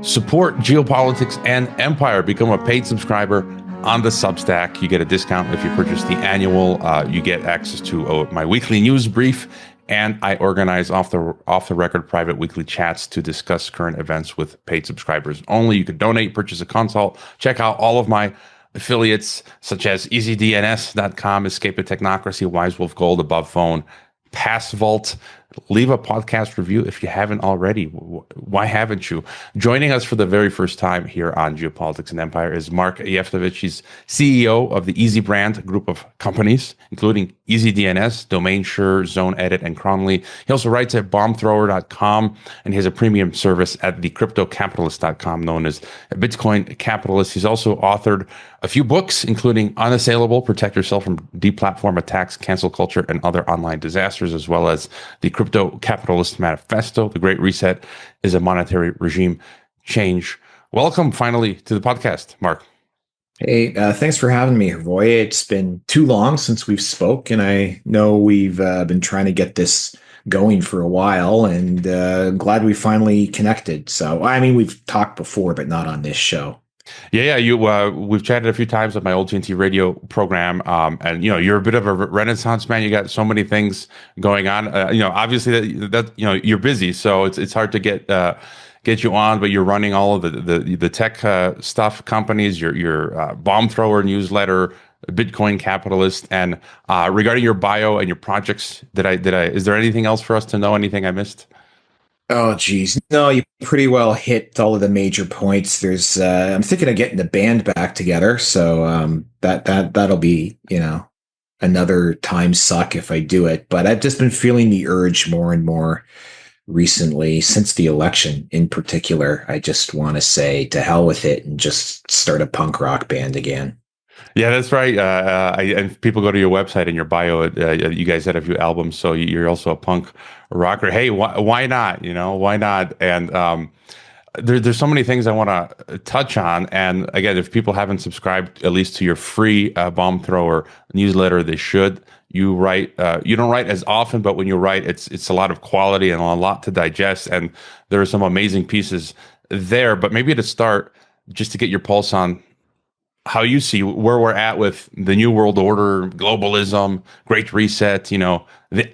Support Geopolitics and Empire. Become a paid subscriber on the Substack. You get a discount if you purchase the annual. You get access to my weekly news brief, and I organize off the record private weekly chats to discuss current events with paid subscribers only. You can donate, purchase a consult, check out all of my affiliates such as easyDNS.com, Escape a Technocracy, Wise Wolf Gold, Above Phone, Pass Vault. Leave a podcast review if you haven't already. Why haven't you? Joining us for the very first time here on Geopolitics and Empire is Mark Jeftovic. He's CEO of the easyBrand group of companies, including easyDNS, Domainsure, Zoneedit, and Cronly. He also writes at bombthrower.com, and he has a premium service at thecryptocapitalist.com known as Bitcoin Capitalist. He's also authored a few books, including Unassailable, Protect Yourself from Deplatform Attacks, Cancel Culture, and Other Online Disasters, as well as the Crypto Capitalist Manifesto. The Great Reset is a monetary regime change. Welcome finally to the podcast, Mark. Hey, thanks for having me, Roy. It's been too long since we've spoke, and I know we've been trying to get this going for a while, and I'm glad we finally connected. So, I mean, we've talked before, but not on this show. Yeah. We've chatted a few times on my old TNT radio program, and you're a bit of a renaissance man. You got so many things going on. Obviously that you're busy, so it's hard to get you on. But you're running all of the tech stuff, companies. Your Bombthrower newsletter, Bitcoin Capitalist, and regarding your bio and your projects, is there anything else for us to know? Anything I missed? Oh, geez. No, you pretty well hit all of the major points. I'm thinking of getting the band back together. So that'll be, another time suck if I do it. But I've just been feeling the urge more and more recently, since the election in particular. I just want to say to hell with it and just start a punk rock band again. Yeah, that's right. And people go to your website and your bio. You guys had a few albums, so you're also a punk rocker. Hey, why not? Why not? And there's so many things I want to touch on. And again, if people haven't subscribed at least to your free Bombthrower newsletter, they should. You write. You don't write as often, but when you write, it's a lot of quality and a lot to digest. And there are some amazing pieces there. But maybe to start, just to get your pulse on how you see where we're at with the New World Order, globalism, Great Reset, the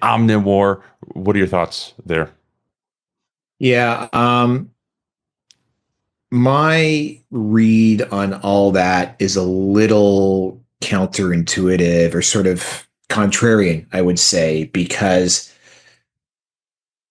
omnivore. What are your thoughts there? Yeah. My read on all that is a little counterintuitive or sort of contrarian, I would say, because,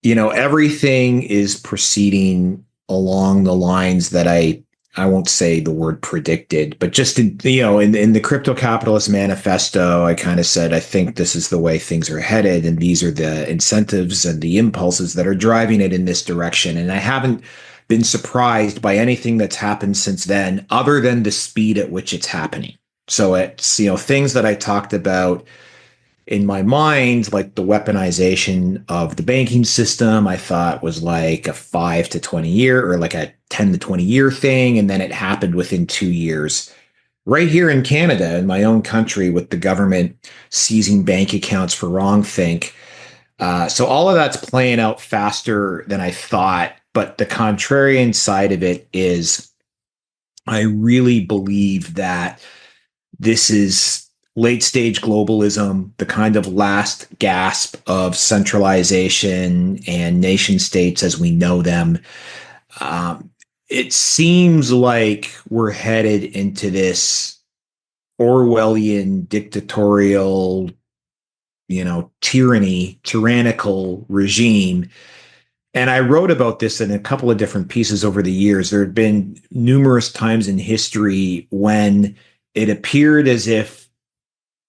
everything is proceeding along the lines that I won't say the word predicted, but just in the Crypto Capitalist Manifesto, I kind of said, I think this is the way things are headed, and these are the incentives and the impulses that are driving it in this direction. And I haven't been surprised by anything that's happened since then, other than the speed at which it's happening. So it's, things that I talked about in my mind, like the weaponization of the banking system, I thought was like a 5 to 20 year or like a 10 to 20 year thing. And then it happened within 2 years. Right here in Canada, in my own country, with the government seizing bank accounts for wrongthink. So all of that's playing out faster than I thought. But the contrarian side of it is I really believe that this is late stage globalism, the kind of last gasp of centralization and nation states as we know them. It seems like we're headed into this Orwellian dictatorial, tyrannical regime. And I wrote about this in a couple of different pieces over the years. There had been numerous times in history when it appeared as if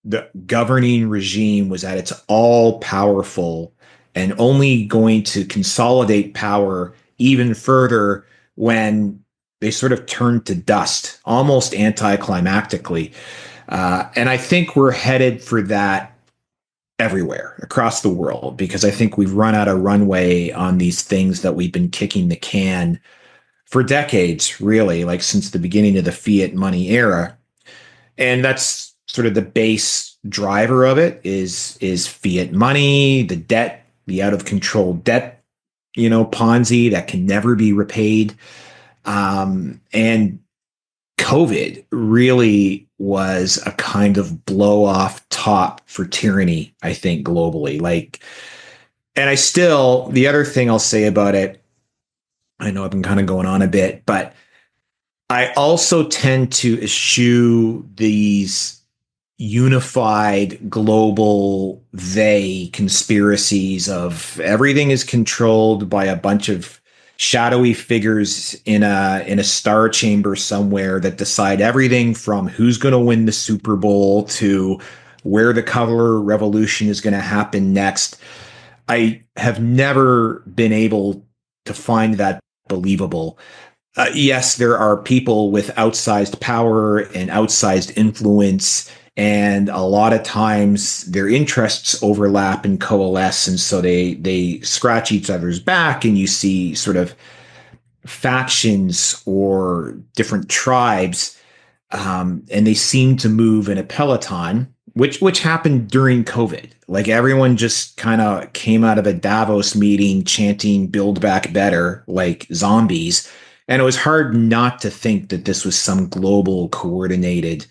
the governing regime was at its all powerful and only going to consolidate power even further when they sort of turned to dust, almost anticlimactically. And I think we're headed for that everywhere across the world, because I think we've run out of runway on these things that we've been kicking the can for decades, really, like since the beginning of the fiat money era. And that's sort of the base driver of it is fiat money, the debt, the out of control debt, Ponzi that can never be repaid. And COVID really was a kind of blow off top for tyranny, I think, globally. And the other thing I'll say about it, I know I've been kind of going on a bit, but I also tend to eschew these unified global conspiracies of everything is controlled by a bunch of shadowy figures in a star chamber somewhere that decide everything from who's going to win the Super Bowl to where the color revolution is going to happen next. I have never been able to find that believable. Yes, there are people with outsized power and outsized influence, and a lot of times their interests overlap and coalesce, and so they scratch each other's back, and you see sort of factions or different tribes, and they seem to move in a peloton, which happened during COVID. Like everyone just kind of came out of a Davos meeting chanting "Build Back Better" like zombies. And it was hard not to think that this was some global, coordinated,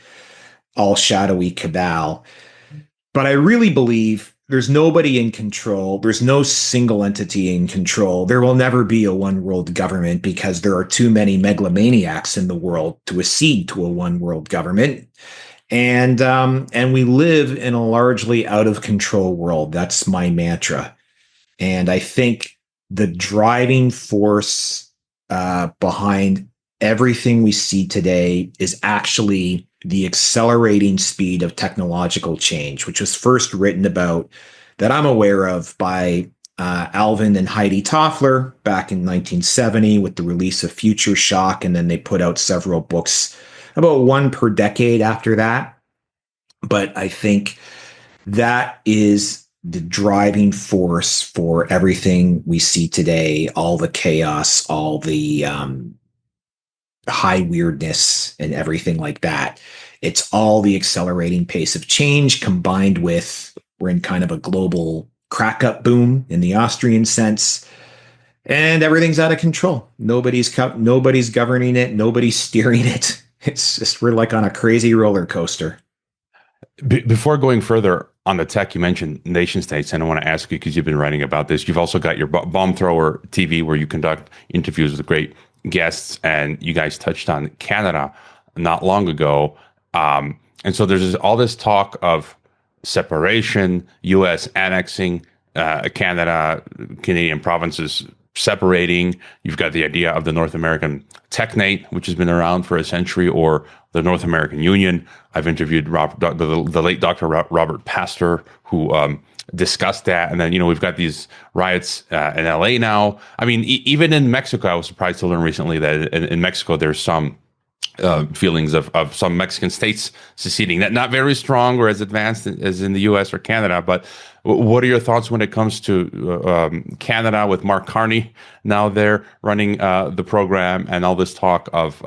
all shadowy cabal. But I really believe there's nobody in control. There's no single entity in control. There will never be a one world government because there are too many megalomaniacs in the world to accede to a one world government. And we live in a largely out of control world. That's my mantra. And I think the driving force behind everything we see today is actually the accelerating speed of technological change, which was first written about, that I'm aware of, by Alvin and Heidi Toffler back in 1970 with the release of Future Shock. And then they put out several books, about one per decade after that. But I think that is the driving force for everything we see today, all the chaos, all the high weirdness and everything like that. It's all the accelerating pace of change combined with, we're in kind of a global crack up boom in the Austrian sense, and everything's out of control. Nobody's governing it. Nobody's steering it. It's just, we're like on a crazy roller coaster. Before going further on the tech, you mentioned nation states, and I want to ask you, because you've been writing about this. You've also got your Bombthrower TV, where you conduct interviews with great guests, and you guys touched on Canada not long ago. And so there's all this talk of separation, U.S. annexing Canada, Canadian provinces separating. You've got the idea of the North American technate, which has been around for a century, or the North American Union. I've interviewed the late Dr. Robert Pastor, who discussed that. And then, we've got these riots in LA now. I mean, even in Mexico, I was surprised to learn recently that in Mexico, there's some feelings of some Mexican states seceding. That not very strong or as advanced as in the U.S. or Canada. But what are your thoughts when it comes to Canada with Mark Carney now there running the program, and all this talk of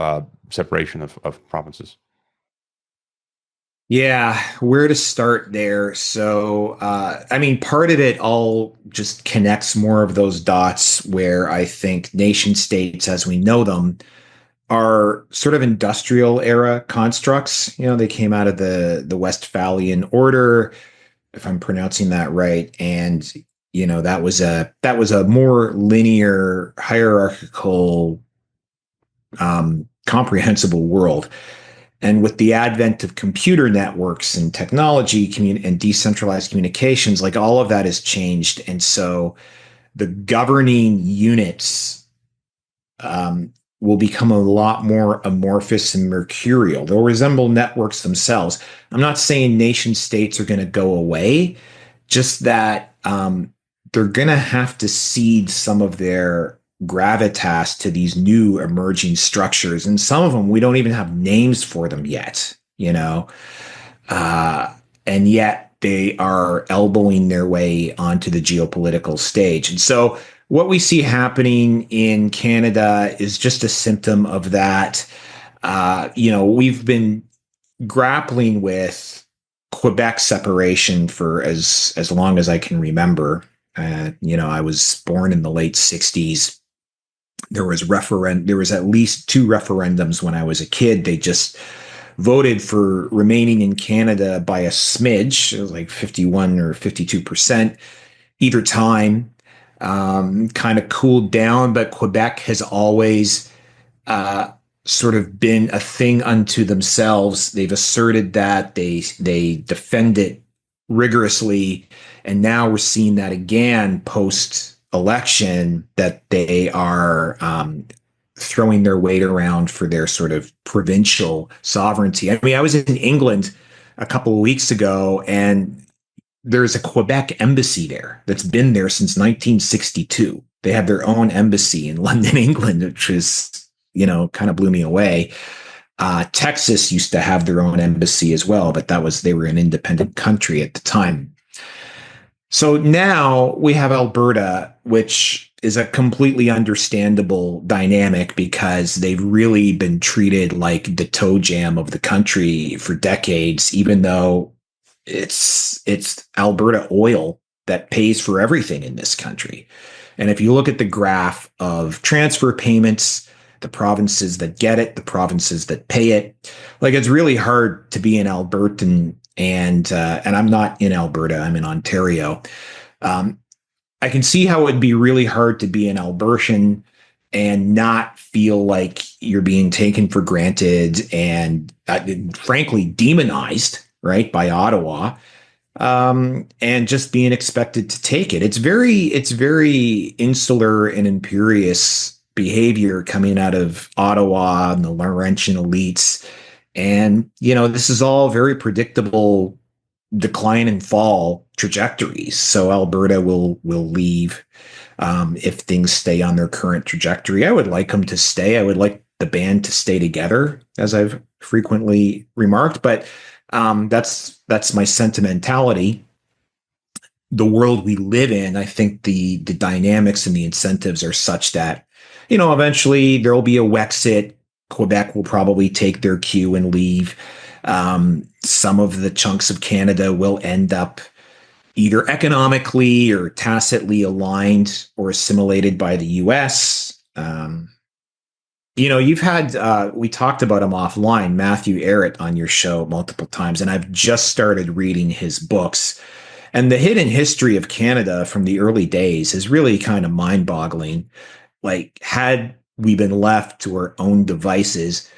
separation of provinces? Yeah, where to start there? So, part of it all just connects more of those dots where I think nation states as we know them are sort of industrial era constructs. They came out of the Westphalian order, if I'm pronouncing that right. And, that was a more linear, hierarchical, comprehensible world. And with the advent of computer networks and technology and decentralized communications, like all of that has changed. And so the governing units will become a lot more amorphous and mercurial. They'll resemble networks themselves. I'm not saying nation states are going to go away, just that they're going to have to cede some of their gravitas to these new emerging structures. And some of them, we don't even have names for them yet, and yet they are elbowing their way onto the geopolitical stage. And so what we see happening in Canada is just a symptom of that. We've been grappling with Quebec separation for as long as I can remember. I was born in the late 60s. There was at least two referendums when I was a kid. They just voted for remaining in Canada by a smidge. It was like 51 or 52% either time. Kind of cooled down, but Quebec has always sort of been a thing unto themselves. They've asserted that they defend it rigorously, and now we're seeing that again post election, that they are throwing their weight around for their sort of provincial sovereignty. I mean, I was in England a couple of weeks ago, and there's a Quebec embassy there that's been there since 1962. They have their own embassy in London, England, which is, kind of blew me away. Texas used to have their own embassy as well, but they were an independent country at the time. So now we have Alberta, which is a completely understandable dynamic because they've really been treated like the toe jam of the country for decades, even though it's Alberta oil that pays for everything in this country. And if you look at the graph of transfer payments, the provinces that get it, the provinces that pay it, like it's really hard to be an Albertan. And I'm not in Alberta, I'm in Ontario. I can see how it would be really hard to be an Albertan and not feel like you're being taken for granted and frankly demonized, right, by Ottawa, and just being expected to take it. It's very insular and imperious behavior coming out of Ottawa and the Laurentian elites. And, this is all very predictable decline and fall trajectories. So Alberta will leave if things stay on their current trajectory. I would like them to stay. I would like the band to stay together, as I've frequently remarked. But that's my sentimentality. The world we live in, I think the dynamics and the incentives are such that, eventually there will be a Wexit. Quebec will probably take their cue and leave. Some of the chunks of Canada will end up either economically or tacitly aligned or assimilated by the US. You've had, we talked about him offline, Matthew Ehret, on your show multiple times, and I've just started reading his books. And the hidden history of Canada from the early days is really kind of mind-boggling. Like, had we been left to our own devices,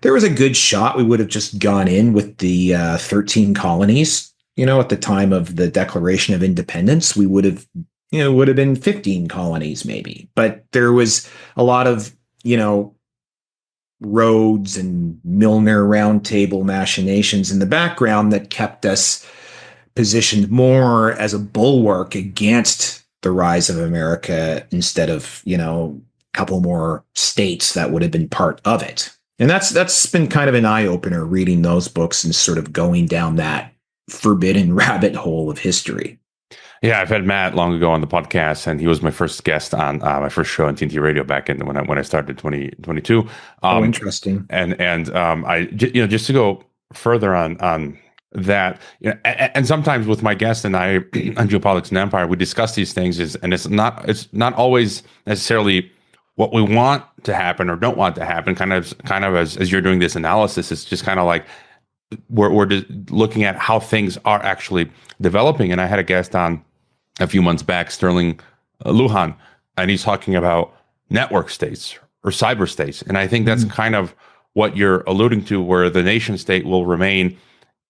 there was a good shot we would have just gone in with the 13 colonies. At the time of the Declaration of Independence, we would have been 15 colonies maybe. But there was a lot of, Rhodes and Milner Roundtable machinations in the background that kept us positioned more as a bulwark against the rise of America instead of, couple more states that would have been part of it. And that's been kind of an eye-opener reading those books and sort of going down that forbidden rabbit hole of history. Yeah, I've had Matt long ago on the podcast, and he was my first guest on my first show on TNT Radio back in when I started in 2022. Interesting. And I just to go further on that, and sometimes with my guests and I on Geopolitics and Empire, we discuss these things, and it's not always necessarily what we want to happen or don't want to happen. Kind of as you're doing this analysis, it's just kind of like we're just looking at how things are actually developing. And I had a guest on a few months back, Sterling Lujan, and he's talking about network states or cyber states. And I think that's kind of what you're alluding to, where the nation state will remain,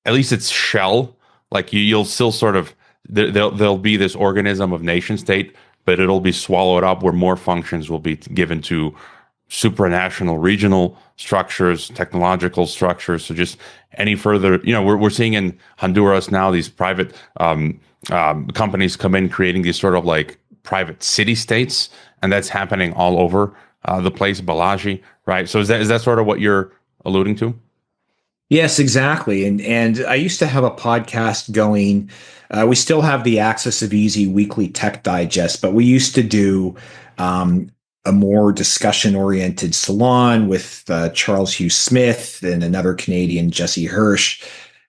at least its shell. Like you'll still sort of, there'll be this organism of nation state, but it'll be swallowed up where more functions will be given to supranational regional structures, technological structures. So just any further, we're seeing in Honduras now these private companies come in creating these sort of like private city states, and that's happening all over the place, Balaji, right? So is that sort of what you're alluding to? Yes, exactly. And I used to have a podcast going. We still have the Axis of Easy weekly tech digest, but we used to do a more discussion-oriented salon with Charles Hugh Smith and another Canadian, Jesse Hirsch.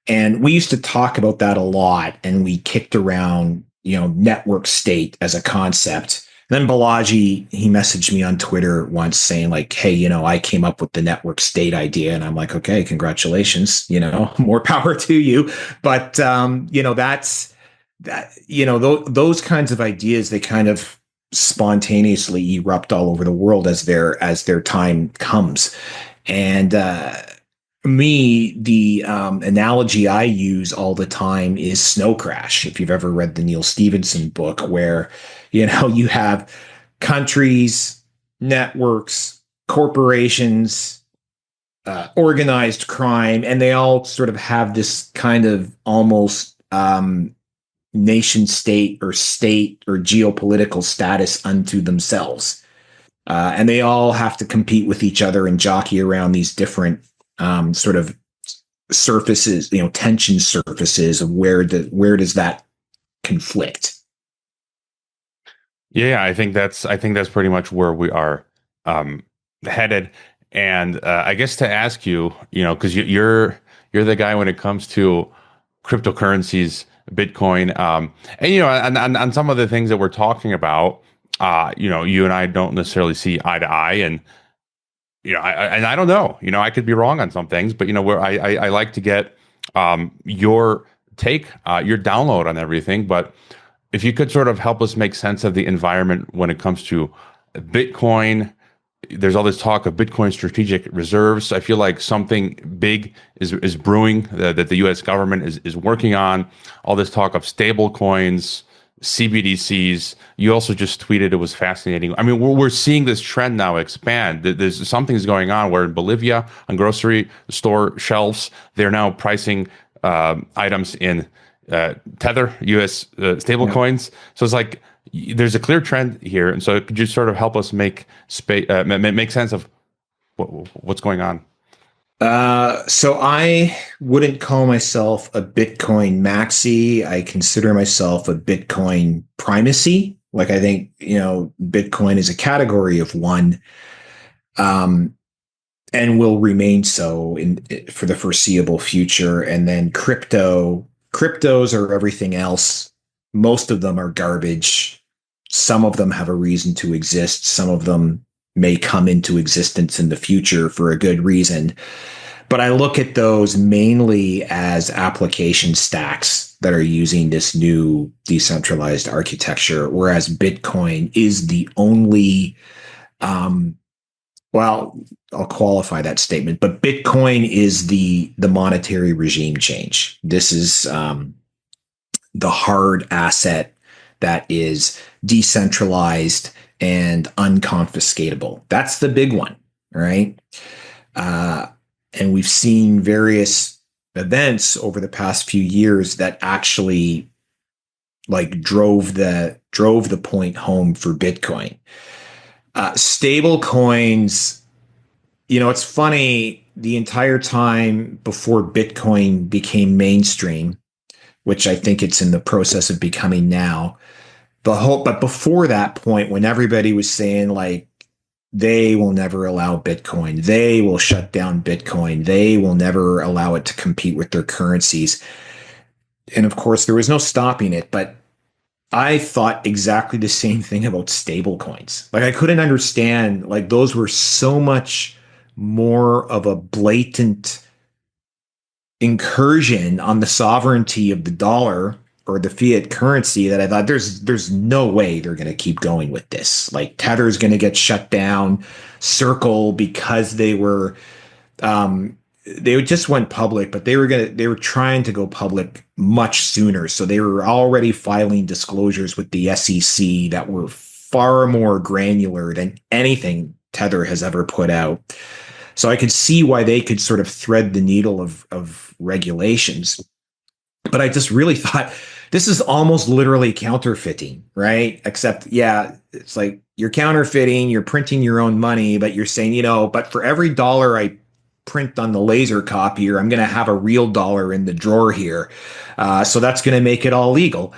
And we used to talk about that a lot, and we kicked around, network state as a concept Then Balaji, he messaged me on Twitter once saying like, hey, I came up with the network state idea. And I'm like, okay, congratulations, more power to you. But, that's that, those kinds of ideas, they kind of spontaneously erupt all over the world as their time comes. And, the analogy I use all the time is Snow Crash. If you've ever read the Neil Stephenson book, where you have countries, networks, corporations, organized crime, and they all sort of have this kind of almost nation state or geopolitical status unto themselves. And they all have to compete with each other and jockey around these different sort of surfaces, tension surfaces of where does that conflict? Yeah, I think that's pretty much where we are headed. And I guess to ask you, because you're the guy when it comes to cryptocurrencies, Bitcoin, and on some of the things that we're talking about, you and I don't necessarily see eye to eye, and I don't know, I could be wrong on some things, but where I like to get your take, your download on everything. But if you could sort of help us make sense of the environment when it comes to Bitcoin. There's all this talk of Bitcoin strategic reserves. I feel like something big is brewing that the U.S. government is working on. All this talk of stable coins, CBDCs. You also just tweeted, it was fascinating. I mean, we're seeing this trend now expand. There's something's going on where in Bolivia, on grocery store shelves, they're now pricing items in Tether, U.S. Stable coins. So it's like there's a clear trend here. And so could you sort of help us make sense of what's going on? So I wouldn't call myself a Bitcoin maxi. I consider myself a Bitcoin primacy. Like, I think, Bitcoin is a category of one, and will remain so for the foreseeable future. And then cryptos are everything else. Most of them are garbage. Some of them have a reason to exist. Some of them may come into existence in the future for a good reason. But I look at those mainly as application stacks that are using this new decentralized architecture, whereas Bitcoin is the only, well, I'll qualify that statement, but Bitcoin is the monetary regime change. This is the hard asset that is decentralized and unconfiscatable. That's the big one, right? And we've seen various events over the past few years that actually drove the point home for Bitcoin. Stable coins, it's funny, the entire time before Bitcoin became mainstream, which I think it's in the process of becoming now, but before that point, when everybody was saying they will never allow Bitcoin, they will shut down Bitcoin, they will never allow it to compete with their currencies. And of course, there was no stopping it, but I thought exactly the same thing about stable coins. I couldn't understand, those were so much more of a blatant incursion on the sovereignty of the dollar or the fiat currency that I thought there's no way they're going to keep going with this. Tether is going to get shut down. Circle, because they just went public, but they were trying to go public much sooner. So they were already filing disclosures with the SEC that were far more granular than anything Tether has ever put out. So I could see why they could sort of thread the needle of regulations. But I just really thought this is almost literally counterfeiting, right? Except, yeah, it's like you're counterfeiting, you're printing your own money, but you're saying, but for every dollar I print on the laser copier, I'm going to have a real dollar in the drawer here. So that's going to make it all legal.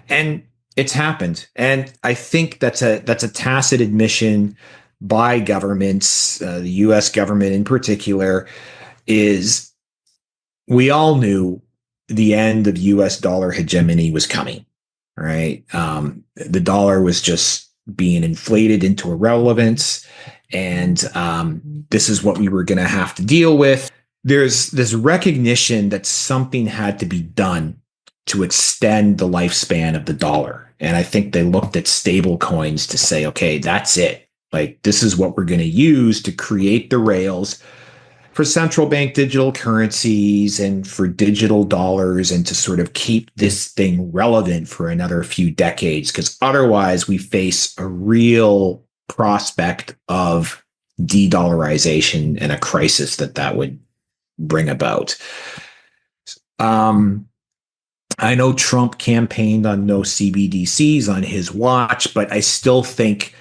And it's happened. And I think that's a tacit admission by governments, the US government in particular, is we all knew the end of US dollar hegemony was coming, right? The dollar was just being inflated into irrelevance. And this is what we were going to have to deal with. There's this recognition that something had to be done to extend the lifespan of the dollar. And I think they looked at stable coins to say, okay, that's it. Like, this is what we're going to use to create the rails for central bank digital currencies and for digital dollars, and to sort of keep this thing relevant for another few decades. Because otherwise we face a real prospect of de-dollarization and a crisis that would bring about. I know Trump campaigned on no CBDCs on his watch, but I still think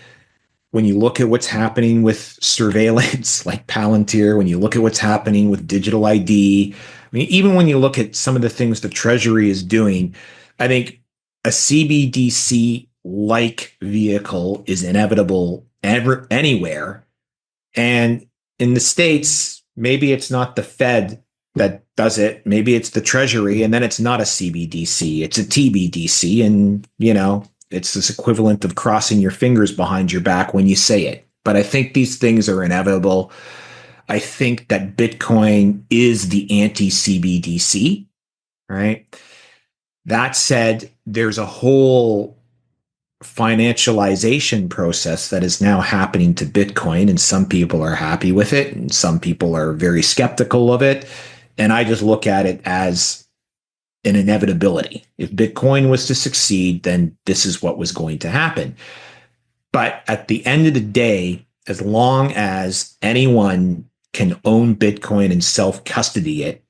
when you look at what's happening with surveillance like Palantir, when you look at what's happening with digital ID, I mean, even when you look at some of the things the Treasury is doing, I think a CBDC like vehicle is inevitable anywhere. And in the States, maybe it's not the Fed that does it. Maybe it's the Treasury, and then it's not a CBDC, it's a TBDC. And, you know, it's this equivalent of crossing your fingers behind your back when you say it. But I think these things are inevitable. I think that Bitcoin is the anti-CBDC, right? That said, there's a whole financialization process that is now happening to Bitcoin, and some people are happy with it, and some people are very skeptical of it. And I just look at it as an inevitability. If Bitcoin was to succeed, then this is what was going to happen. But at the end of the day, as long as anyone can own Bitcoin and self-custody it,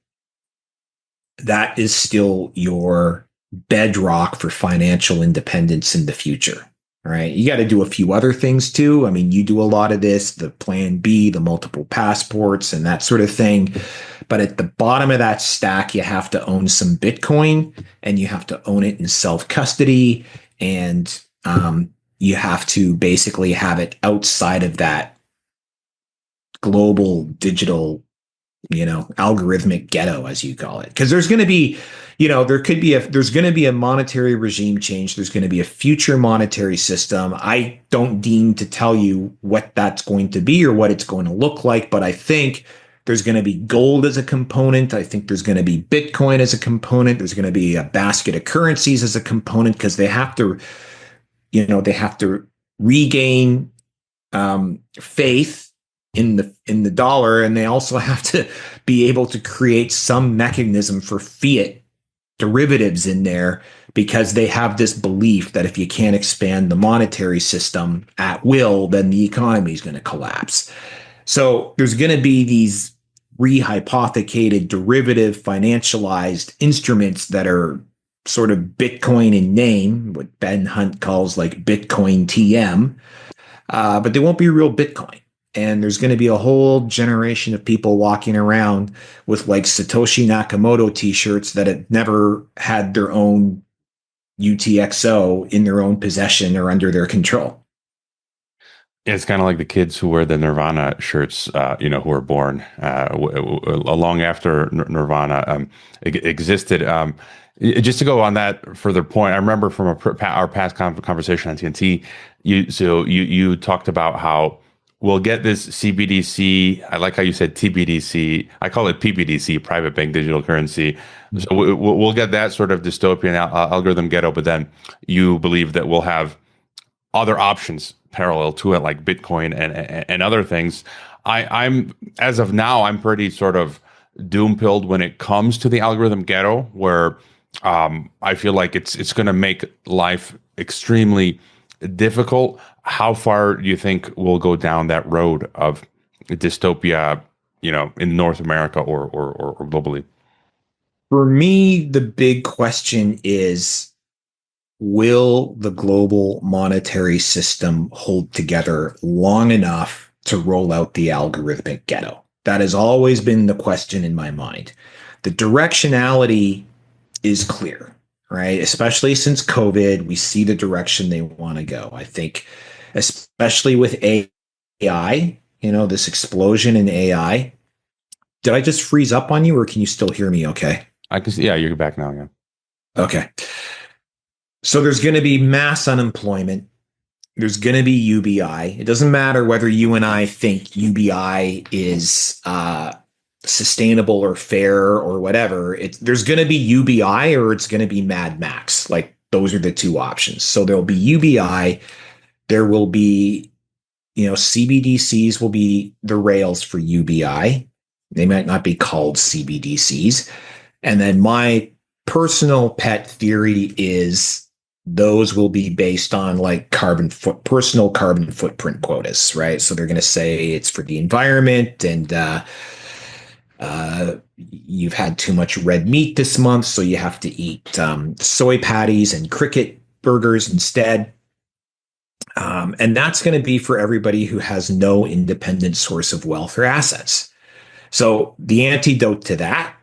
that is still your bedrock for financial independence in the future. All right. You got to do a few other things too. I mean, you do a lot of this, the plan B, the multiple passports and that sort of thing. But at the bottom of that stack, you have to own some Bitcoin, and you have to own it in self-custody. And you have to basically have it outside of that global digital, you know, algorithmic ghetto, as you call it. Because there's going to be, you know, there's going to be a monetary regime change. There's going to be a future monetary system. I don't deem to tell you what that's going to be or what it's going to look like, but I think there's going to be gold as a component. I think there's going to be Bitcoin as a component. There's going to be a basket of currencies as a component, because they have to, you know, they have to regain faith in the dollar, and they also have to be able to create some mechanism for fiat derivatives in there, because they have this belief that if you can't expand the monetary system at will, then the economy is going to collapse. So there's going to be these rehypothecated derivative financialized instruments that are sort of Bitcoin in name, what Ben Hunt calls like Bitcoin TM, but they won't be real Bitcoin. And there's going to be a whole generation of people walking around with like Satoshi Nakamoto t-shirts that had never had their own UTXO in their own possession or under their control. It's kind of like the kids who wear the Nirvana shirts, you know, who were born long after Nirvana existed. Just to go on that further point, I remember from our past conversation on TNT, you talked about how we'll get this CBDC. I like how you said TBDC. I call it PBDC, private bank digital currency. So we'll get that sort of dystopian algorithm ghetto, but then you believe that we'll have other options parallel to it, like Bitcoin and other things. I'm as of now, I'm pretty sort of doom-pilled when it comes to the algorithm ghetto, where I feel like it's going to make life extremely difficult. How far do you think we'll go down that road of dystopia, you know, in North America or globally? For me, the big question is, will the global monetary system hold together long enough to roll out the algorithmic ghetto? That has always been the question in my mind. The directionality is clear, right? Especially since COVID, we see the direction they want to go. I think, especially with AI, you know, this explosion in AI. Did I just freeze up on you, or can you still hear me okay? I can see, yeah, you're back now again. Okay. So there's going to be mass unemployment. There's going to be UBI. It doesn't matter whether you and I think UBI is sustainable or fair or whatever. There's going to be UBI or it's going to be Mad Max. Like those are the two options. So there'll be UBI. There will be, CBDCs will be the rails for UBI. They might not be called CBDCs. And then my personal pet theory is those will be based on like personal carbon footprint quotas, right? So they're going to say it's for the environment and you've had too much red meat this month, so you have to eat soy patties and cricket burgers instead. And that's going to be for everybody who has no independent source of wealth or assets. So the antidote to that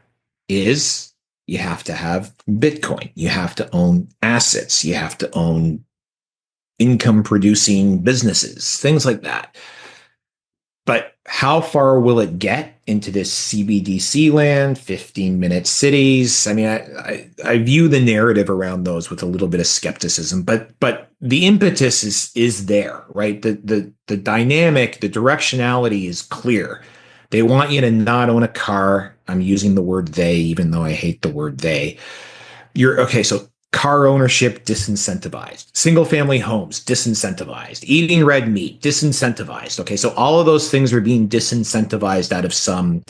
is you have to have Bitcoin. You have to own assets. You have to own income producing businesses, things like that. But how far will it get into this CBDC land, 15-minute cities? I mean, I view the narrative around those with a little bit of skepticism, but the impetus is there, right? The dynamic, the directionality is clear. They want you to not own a car. I'm using the word they, even though I hate the word they. So car ownership disincentivized, single family homes disincentivized, eating red meat disincentivized. Okay, so all of those things are being disincentivized out of some,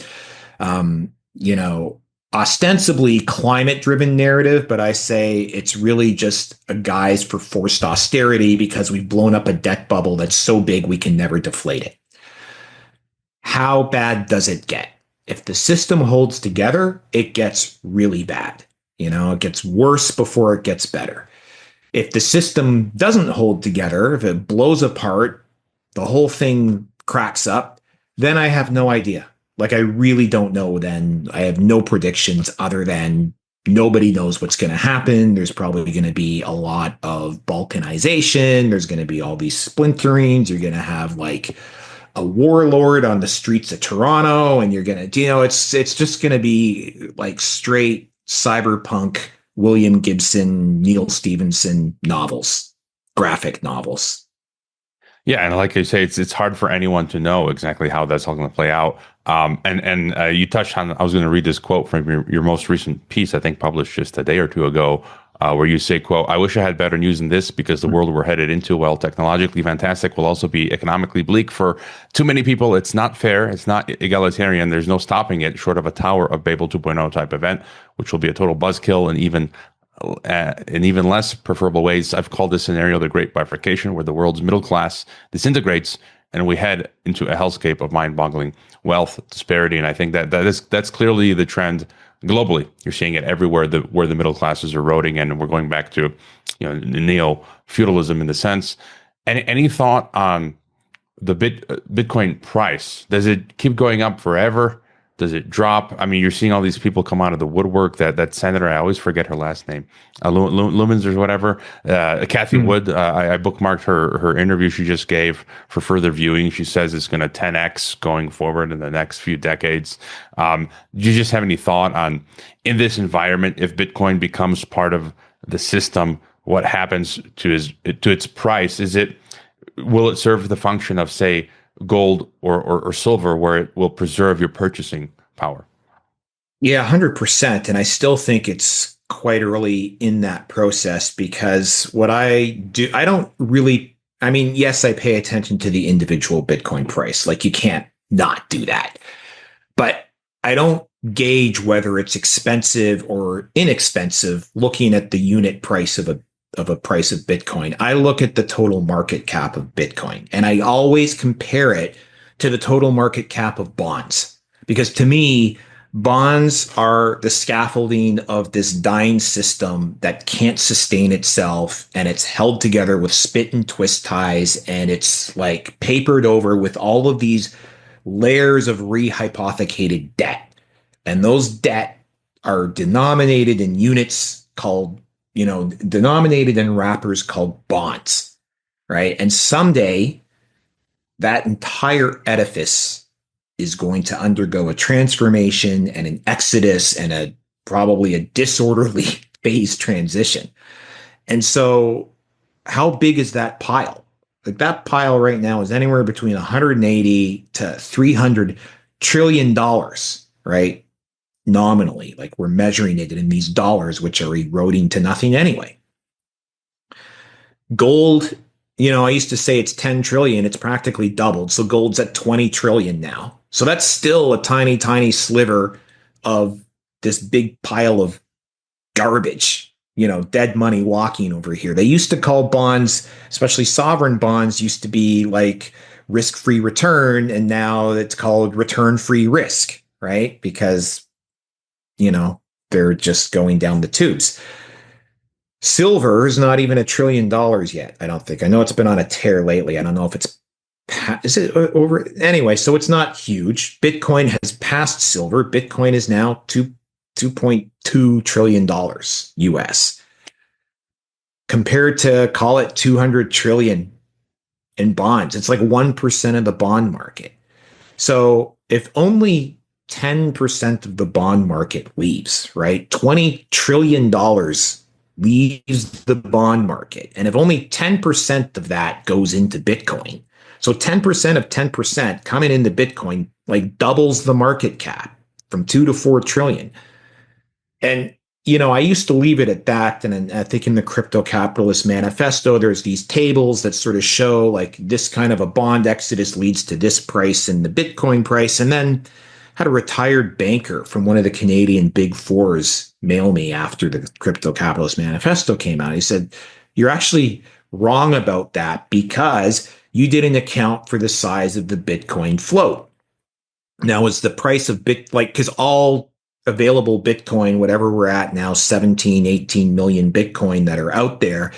ostensibly climate driven narrative, but I say it's really just a guise for forced austerity because we've blown up a debt bubble that's so big we can never deflate it. How bad does it get? If the system holds together, it gets really bad. It gets worse before it gets better. If the system doesn't hold together, if it blows apart, the whole thing cracks up, then I have no idea. Like, I really don't know then. I have no predictions other than nobody knows what's going to happen. There's probably going to be a lot of balkanization. There's going to be all these splinterings. You're going to have like a warlord on the streets of Toronto, and you're going to, it's just going to be like straight cyberpunk, William Gibson, Neil Stevenson novels, graphic novels. Yeah, and like you say, it's hard for anyone to know exactly how that's all going to play out. And you touched on. I was going to read this quote from your most recent piece, I think published just a day or two ago, where you say, "quote I wish I had better news than this because the world we're headed into, while technologically fantastic, will also be economically bleak for too many people. It's not fair. It's not egalitarian. There's no stopping it, short of a Tower of Babel 2.0 type event, which will be a total buzzkill and even." In even less preferable ways, I've called this scenario the Great Bifurcation, where the world's middle class disintegrates and we head into a hellscape of mind-boggling wealth disparity. And I think that's clearly the trend globally. You're seeing it everywhere where the middle class is eroding, and we're going back to neo-feudalism in the sense. Any thought on the Bitcoin price? Does it keep going up forever? Does it drop? I mean, you're seeing all these people come out of the woodwork. That senator, I always forget her last name, Lumens or whatever, Kathy Wood. I bookmarked her interview she just gave for further viewing. She says it's going to 10x going forward in the next few decades. Do you just have any thought on, in this environment, if Bitcoin becomes part of the system, what happens to its price? Will it serve the function of, say, gold or silver, where it will preserve your purchasing power? Yeah, 100%. And I still think it's quite early in that process, because what I do, yes, I pay attention to the individual Bitcoin price. Like, you can't not do that. But I don't gauge whether it's expensive or inexpensive looking at the unit price of a price of Bitcoin. I look at the total market cap of Bitcoin, and I always compare it to the total market cap of bonds, because to me, bonds are the scaffolding of this dying system that can't sustain itself, and it's held together with spit and twist ties, and it's like papered over with all of these layers of rehypothecated debt. And those debt are denominated in units called denominated in wrappers called bonds, right? And someday that entire edifice is going to undergo a transformation and an exodus and probably a disorderly phase transition. And so how big is that pile? Like that pile right now is anywhere between 180 to 300 trillion dollars, right? Nominally, like we're measuring it in these dollars, which are eroding to nothing anyway. Gold, I used to say it's 10 trillion. It's practically doubled. So gold's at 20 trillion now. So that's still a tiny, tiny sliver of this big pile of garbage, dead money walking over here. They used to call bonds, especially sovereign bonds, used to be like risk-free return. And now it's called return-free risk, right? Because, they're just going down the tubes. Silver is not even $1 trillion yet, I don't think. I know it's been on a tear lately. I don't know if is it over? Anyway, so it's not huge. Bitcoin has passed silver. Bitcoin is now $2.2 trillion US. Compared to, call it 200 trillion in bonds. It's like 1% of the bond market. So if only 10% of the bond market leaves, right? $20 trillion leaves the bond market. And if only 10% of that goes into Bitcoin, so 10% of 10% coming into Bitcoin like doubles the market cap from 2 to 4 trillion. And, I used to leave it at that. And I think in the Crypto Capitalist Manifesto, there's these tables that sort of show like this kind of a bond exodus leads to this price and the Bitcoin price. And then had a retired banker from one of the Canadian Big Fours mail me after the Crypto Capitalist Manifesto came out. He said, you're actually wrong about that because you didn't account for the size of the Bitcoin float. Now, is the price of because all available Bitcoin, whatever we're at now, 17, 18 million Bitcoin that are out there,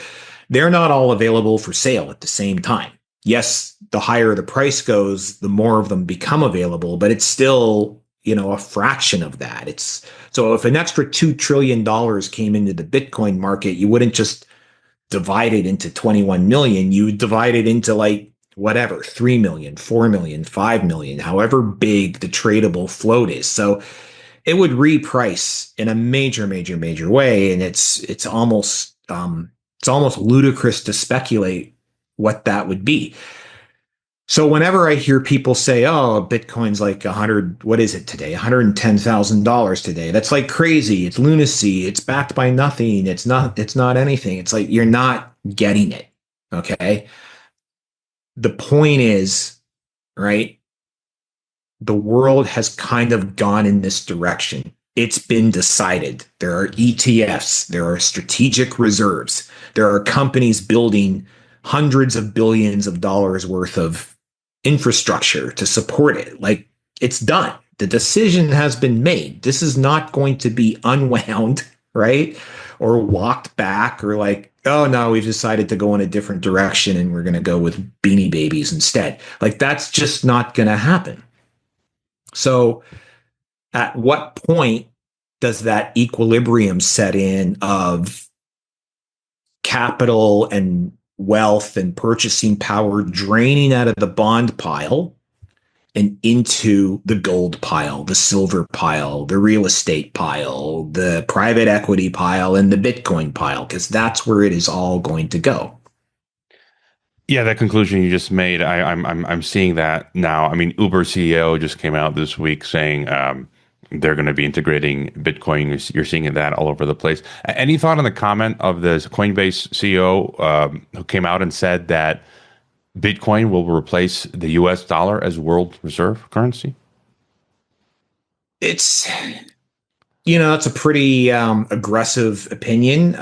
they're not all available for sale at the same time. Yes, the higher the price goes, the more of them become available, but it's still, a fraction of that. So if an extra $2 trillion came into the Bitcoin market, you wouldn't just divide it into 21 million. You would divide it into like whatever, 3 million, 4 million, 5 million, however big the tradable float is. So it would reprice in a major, major, major way. And it's almost ludicrous to speculate what that would be. So whenever I hear people say, oh, Bitcoin's like what is it today? $110,000 today. That's like crazy. It's lunacy. It's backed by nothing. It's not anything. It's like, you're not getting it. Okay. The point is, right? The world has kind of gone in this direction. It's been decided. There are ETFs. There are strategic reserves. There are companies building hundreds of billions of dollars worth of infrastructure to support it. Like, it's done. The decision has been made. This is not going to be unwound, right? Or walked back, or like, oh no, we've decided to go in a different direction and we're going to go with Beanie Babies instead. Like, that's just not going to happen. So at what point does that equilibrium set in of capital and wealth and purchasing power draining out of the bond pile and into the gold pile, the silver pile, the real estate pile, the private equity pile, and the Bitcoin pile? Because that's where it is all going to go. Yeah, that conclusion you just made, I'm seeing that now. I mean, Uber CEO just came out this week saying they're going to be integrating Bitcoin. You're seeing that all over the place. Any thought on the comment of the Coinbase CEO who came out and said that Bitcoin will replace the US dollar as world reserve currency? It's a pretty aggressive opinion.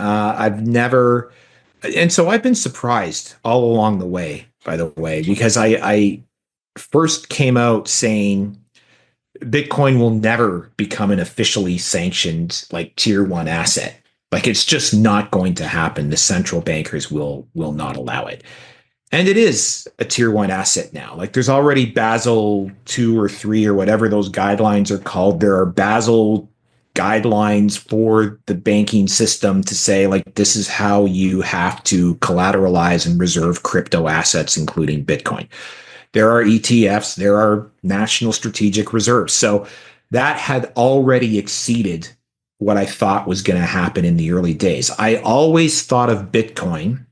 And so I've been surprised all along the way, by the way, because I first came out saying Bitcoin will never become an officially sanctioned like tier 1 asset. Like, it's just not going to happen. The central bankers will not allow it. And it is a tier 1 asset now. Like, there's already Basel 2 or 3 or whatever those guidelines are called. There are Basel guidelines for the banking system to say, like, this is how you have to collateralize and reserve crypto assets, including Bitcoin. There are ETFs, there are national strategic reserves. So that had already exceeded what I thought was going to happen in the early days. I always thought of Bitcoin,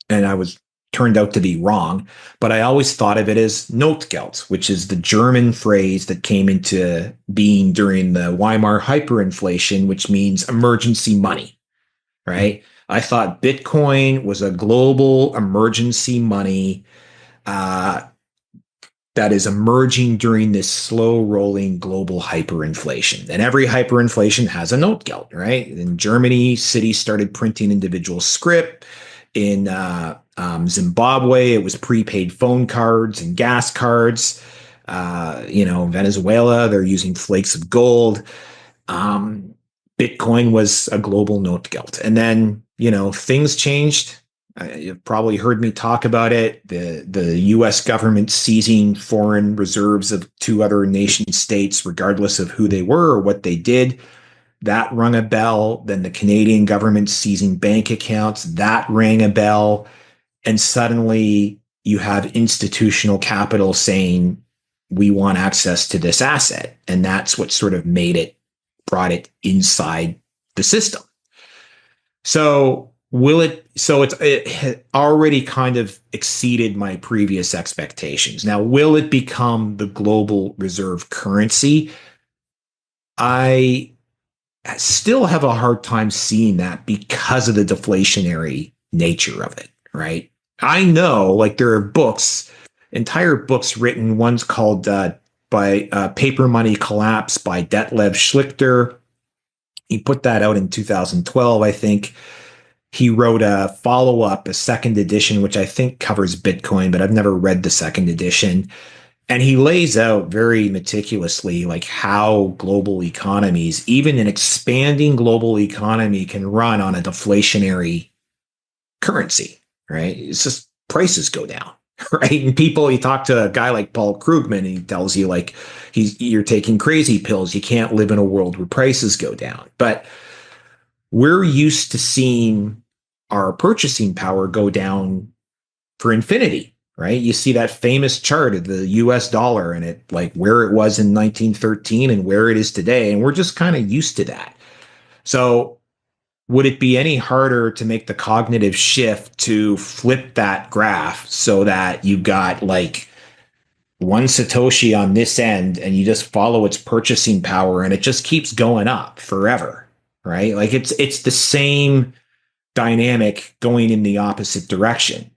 and I was turned out to be wrong, but I always thought of it as Notgeld, which is the German phrase that came into being during the Weimar hyperinflation, which means emergency money, right? I thought Bitcoin was a global emergency money that is emerging during this slow rolling global hyperinflation. And every hyperinflation has a Notgeld, right? In Germany, cities started printing individual script. In Zimbabwe, it was prepaid phone cards and gas cards. Venezuela, they're using flakes of gold. Bitcoin was a global Notgeld. And then, things changed. You've probably heard me talk about it. The U.S. government seizing foreign reserves of two other nation states, regardless of who they were or what they did. That rung a bell. Then the Canadian government seizing bank accounts, that rang a bell. And suddenly you have institutional capital saying, we want access to this asset. And that's what sort of brought it inside the system. So it had already kind of exceeded my previous expectations. Now, will it become the global reserve currency? I still have a hard time seeing that because of the deflationary nature of it, right? I know, there are entire books written. One's called Paper Money Collapse by Detlev Schlichter. He put that out in 2012, I think. He wrote a follow-up, a second edition, which I think covers Bitcoin, but I've never read the second edition. And he lays out very meticulously how global economies, even an expanding global economy, can run on a deflationary currency, right? It's just prices go down, right? And you talk to a guy like Paul Krugman, and he tells you you're taking crazy pills. You can't live in a world where prices go down. But we're used to seeing our purchasing power go down for infinity, right? You see that famous chart of the US dollar and it where it was in 1913 and where it is today. And we're just kind of used to that. So would it be any harder to make the cognitive shift to flip that graph so that you got one Satoshi on this end and you just follow its purchasing power and it just keeps going up forever, right? It's the same dynamic going in the opposite direction.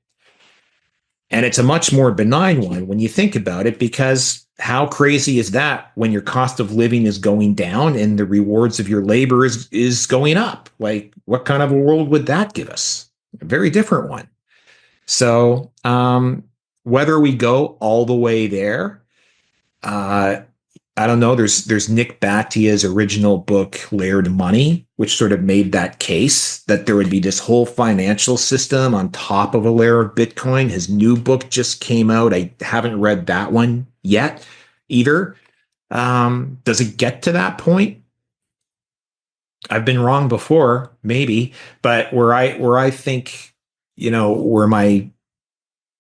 And it's a much more benign one when you think about it, because how crazy is that when your cost of living is going down and the rewards of your labor is going up? What kind of a world would that give us? A very different one. So whether we go all the way there, I don't know. There's Nick Batia's original book, Layered Money, which sort of made that case that there would be this whole financial system on top of a layer of Bitcoin. His new book just came out. I haven't read that one yet either. Does it get to that point? I've been wrong before, maybe, but where I think,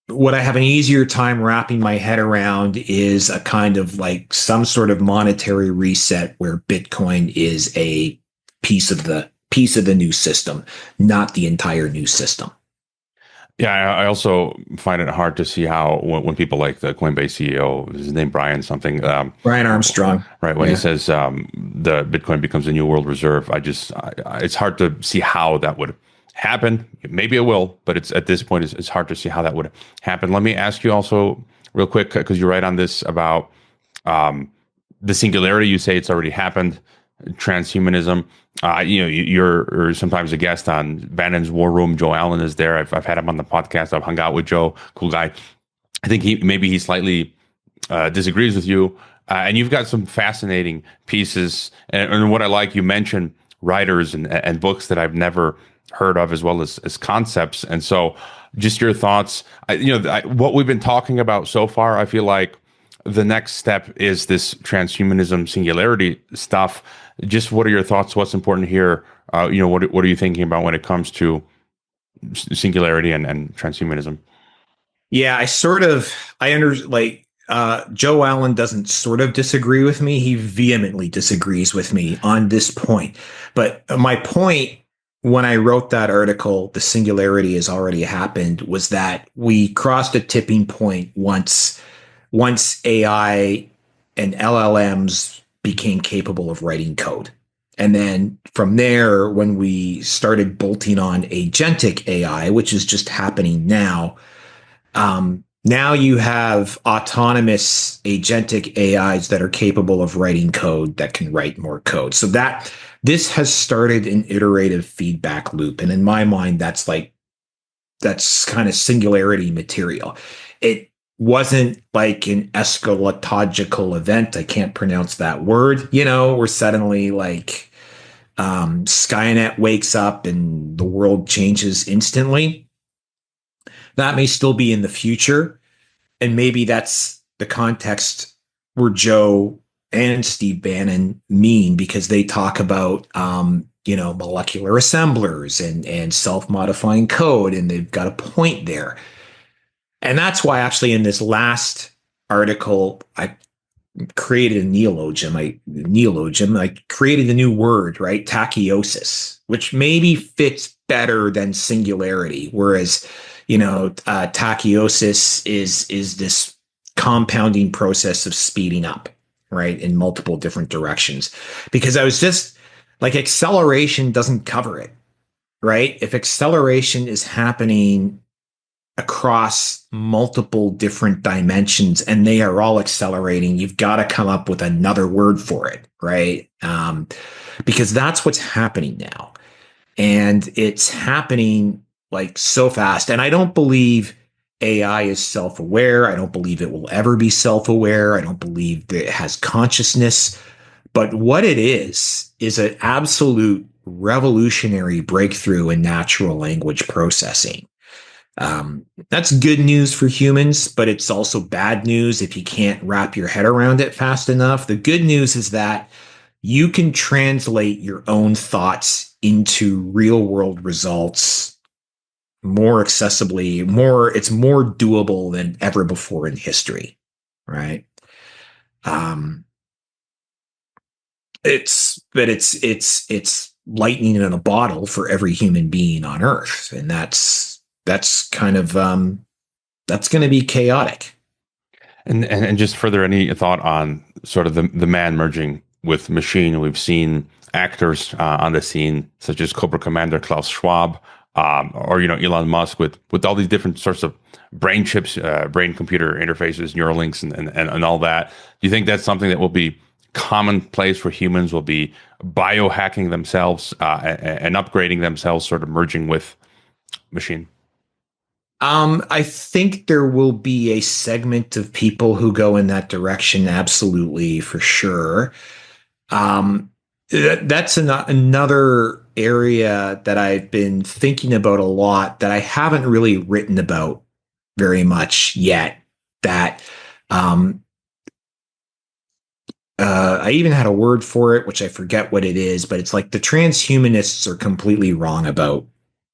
what I have an easier time wrapping my head around is a kind of some sort of monetary reset where Bitcoin is a piece of the new system, not the entire new system. Yeah, I also find it hard to see how when people like the Coinbase CEO, his name Brian something, Brian Armstrong, right? When he says the Bitcoin becomes the new world reserve, it's hard to see how that would happen. Maybe it will, but at this point it's hard to see how that would happen. Let me ask you also real quick, because you're right on this about the singularity. You say it's already happened. Transhumanism. You're sometimes a guest on Bannon's War Room. Joe Allen is there. I've had him on the podcast. I've hung out with Joe. Cool guy. I think he slightly disagrees with you, and you've got some fascinating pieces. And what I like, you mentioned writers and books that I've never heard of, as well as concepts. And so just your thoughts, what we've been talking about so far, I feel like the next step is this transhumanism singularity stuff. Just what are your thoughts? What's important here? What are you thinking about when it comes to singularity and transhumanism? Yeah, Joe Allen doesn't sort of disagree with me. He vehemently disagrees with me on this point. But my point when I wrote that article, the singularity has already happened, was that we crossed a tipping point once AI and LLMs became capable of writing code. And then from there, when we started bolting on agentic AI, which is just happening now, now you have autonomous agentic AIs that are capable of writing code that can write more code. So that this has started an iterative feedback loop. And in my mind, that's kind of singularity material. It wasn't like an eschatological event. I can't pronounce that word, where suddenly like Skynet wakes up and the world changes instantly. That may still be in the future. And maybe that's the context where Joe and Steve Bannon mean, because they talk about, molecular assemblers and self-modifying code, and they've got a point there. And that's why actually in this last article, I created a neologism. I created a new word, right? Tachyosis, which maybe fits better than singularity. Whereas, tachyosis is this compounding process of speeding up, right? In multiple different directions. Because I was just like, acceleration doesn't cover it, right? If acceleration is happening across multiple different dimensions and they are all accelerating, you've got to come up with another word for it, right? Because that's what's happening now. And it's happening like so fast. And I don't believe AI is self-aware. I don't believe it will ever be self-aware. I don't believe that it has consciousness. But what it is an absolute revolutionary breakthrough in natural language processing. That's good news for humans, but it's also bad news if you can't wrap your head around it fast enough. The good news is that you can translate your own thoughts into real world results more accessibly, it's more doable than ever before in history, right? It's lightning in a bottle for every human being on Earth, and that's kind of that's going to be chaotic. And just further, any thought on sort of the man merging with machine? We've seen actors on the scene such as Cobra Commander Klaus Schwab, or Elon Musk with all these different sorts of brain chips, brain computer interfaces, Neuralinks, and all that. Do you think that's something that will be commonplace, where humans will be biohacking themselves and upgrading themselves, sort of merging with machine? I think there will be a segment of people who go in that direction. Absolutely, for sure. That's another area that I've been thinking about a lot that I haven't really written about very much yet. That I even had a word for it, which I forget what it is, but it's like the transhumanists are completely wrong about,